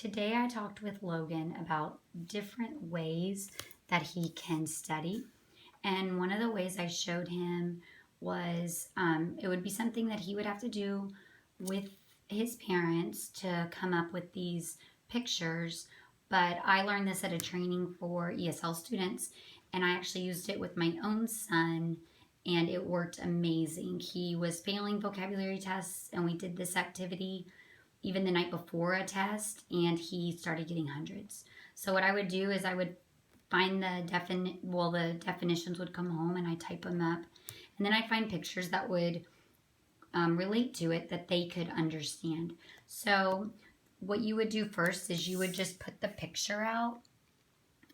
Today I talked with Logan about different ways that he can study. And one of the ways I showed him was it would be something that he would have to do with his parents to come up with these pictures. But I learned this at a training for ESL students, and I actually used it with my own son, and it worked amazing. He was failing vocabulary tests, and we did this activity even the night before a test, and he started getting hundreds. So what I would do is I would find the definitions would come home, and I type them up, and then I'd find pictures that would relate to it that they could understand. So what you would do first is you would just put the picture out,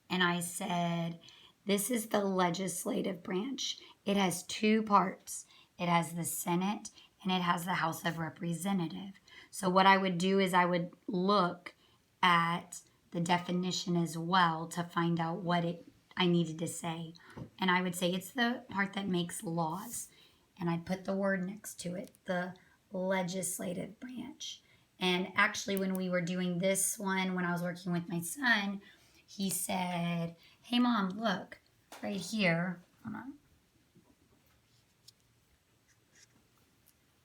and I said, this is the legislative branch. It has two parts. It has the Senate and it has the House of Representatives. So what I would do is I would look at the definition as well to find out what I needed to say. And I would say it's the part that makes laws. And I'd put the word next to it, the legislative branch. And actually when we were doing this one, when I was working with my son, he said, hey mom, look, right here, hold on.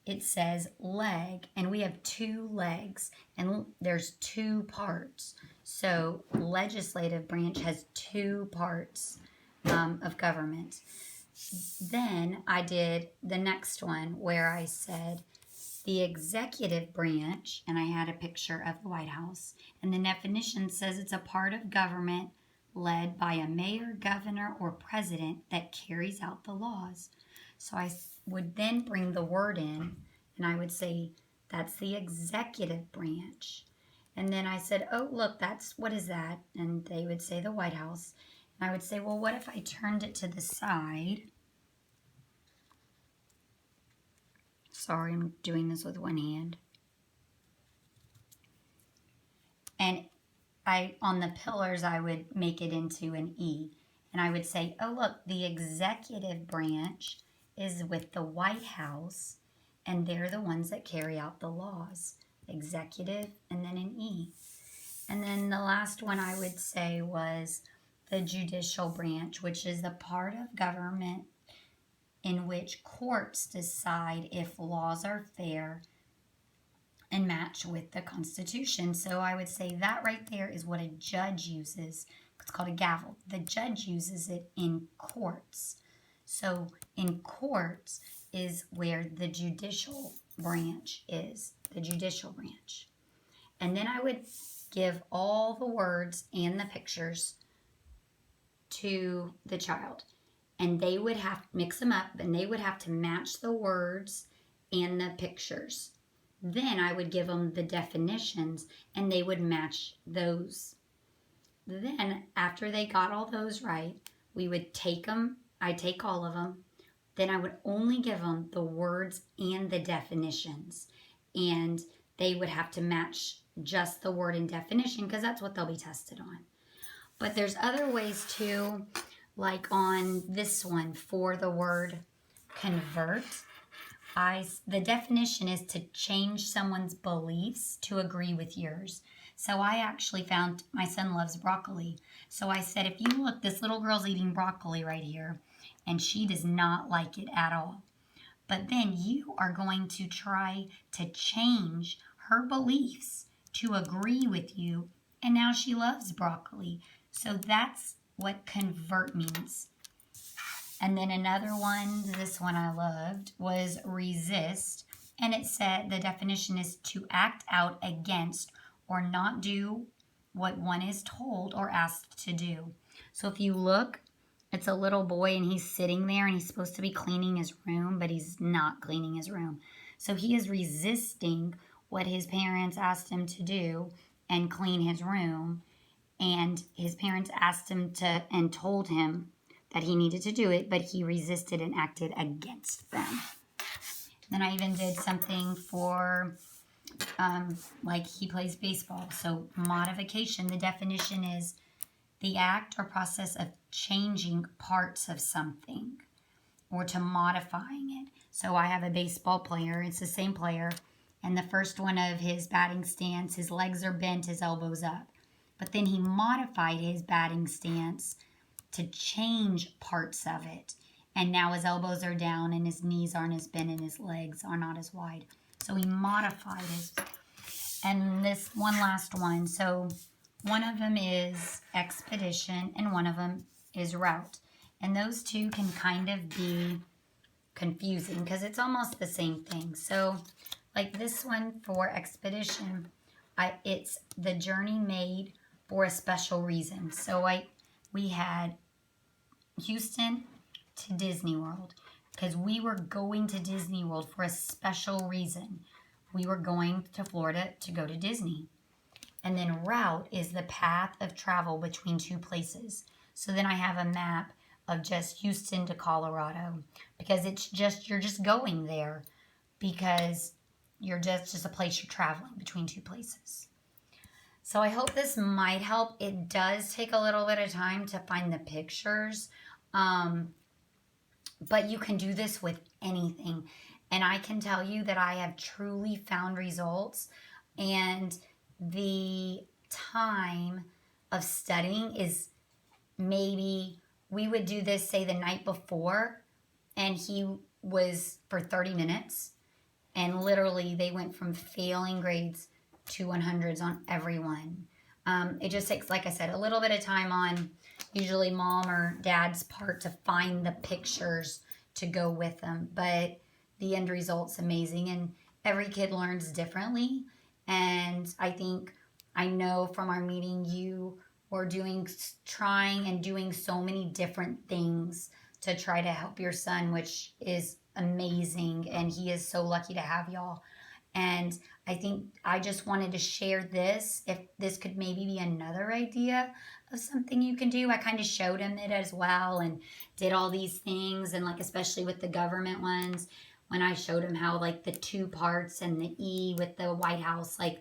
It says leg, and we have two legs, and there's two parts. So legislative branch has two parts of government. Then I did the next one where I said the executive branch, and I had a picture of the White House, and the definition says it's a part of government led by a mayor, governor, or president that carries out the laws. So I would then bring the word in, and I would say, that's the executive branch. And then I said, oh, look, what is that? And they would say the White House. And I would say, well, what if I turned it to the side? Sorry, I'm doing this with one hand. And on the pillars, I would make it into an E. And I would say, oh, look, the executive branch is with the White House, and they're the ones that carry out the laws. Executive, and then an E. And then the last one I would say was the judicial branch, which is the part of government in which courts decide if laws are fair and match with the Constitution. So I would say that right there is what a judge uses. It's called a gavel. The judge uses it in courts. So in courts is where the judicial branch is, the judicial branch. And then I would give all the words and the pictures to the child. And they would have to mix them up, and they would have to match the words and the pictures. Then I would give them the definitions, and they would match those. Then, after they got all those right, we would take them. I'd take all of them. Then I would only give them the words and the definitions. And they would have to match just the word and definition, because that's what they'll be tested on. But there's other ways too, like on this one for the word convert. The definition is to change someone's beliefs to agree with yours. So I actually found my son loves broccoli. So I said, if you look, this little girl's eating broccoli right here, and she does not like it at all. But then you are going to try to change her beliefs to agree with you, and now she loves broccoli. So that's what convert means. And then another one, this one I loved, was resist. And it said the definition is to act out against or not do what one is told or asked to do. So if you look, it's a little boy, and he's sitting there, and he's supposed to be cleaning his room, but he's not cleaning his room. So he is resisting what his parents asked him to do and clean his room. And his parents asked him to and told him that he needed to do it, but he resisted and acted against them. Then I even did something for, like he plays baseball. So modification, the definition is the act or process of changing parts of something or to modifying it. So I have a baseball player. It's the same player, And the first one of his batting stance, his legs are bent, his elbows up. But then he modified his batting stance to change parts of it. And now his elbows are down and his knees aren't as bent and his legs are not as wide. So he modified his. And this one last one. So one of them is expedition and one of them is route. And those two can kind of be confusing because it's almost the same thing. So like this one for expedition, it's the journey made for a special reason. So we had Houston to Disney World because we were going to Disney World for a special reason. We were going to Florida to go to Disney. And then route is the path of travel between two places. So then I have a map of just Houston to Colorado because you're just going there because you're just a place you're traveling between two places. So I hope this might help. It does take a little bit of time to find the pictures, but you can do this with anything. And I can tell you that I have truly found results, and the time of studying is maybe we would do this, say, the night before, and he was for 30 minutes, and literally they went from failing grades to 100s on everyone. It just takes, like I said, a little bit of time on usually mom or dad's part to find the pictures to go with them. But the end result's amazing, and every kid learns differently. And I know from our meeting you were trying and doing so many different things to try to help your son, which is amazing. And he is so lucky to have y'all. And I think I just wanted to share this, if this could maybe be another idea of something you can do. I kind of showed him it as well and did all these things. And like, especially with the government ones, when I showed him how like the 2 parts and the E with the White House, like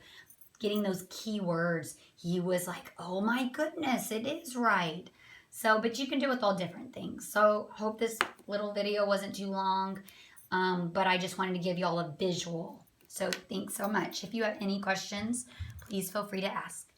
getting those keywords, he was like, oh my goodness, it is right. So, but you can do it with all different things. So hope this little video wasn't too long, but I just wanted to give y'all a visual. So thanks so much. If you have any questions, please feel free to ask.